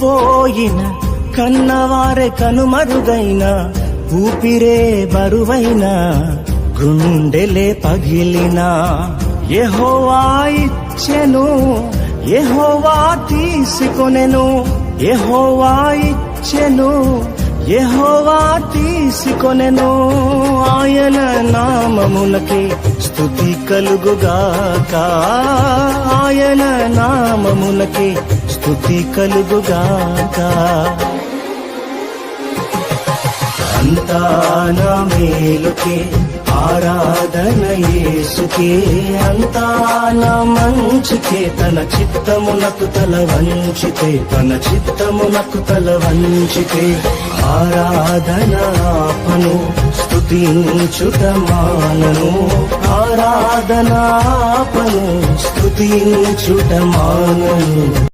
పోయిన కన్నవారే కనుమరుగైన ఊపిరే బరువైన గుండెలే పగిలిన యెహోవా ఇచ్చెను యెహోవా తీసుకొనెను యెహోవా ఇచ్చెను యెహోవా తీసుకొనెను ఆయన నామమునకే స్తుతి కలుగుగాక ఆయన నామమునకే స్తుతి కలుగుగాక అంతా నా మేలుకే ఆరాధన యేసుకే అంతా నా మంచికే తన చిత్తమునకు తల వంచితే తన చిత్తమునకు తల వంచితే ఆరాధన ఆపను స్తుతించుట మానను ఆరాధన ఆపను స్తుతించుట మానను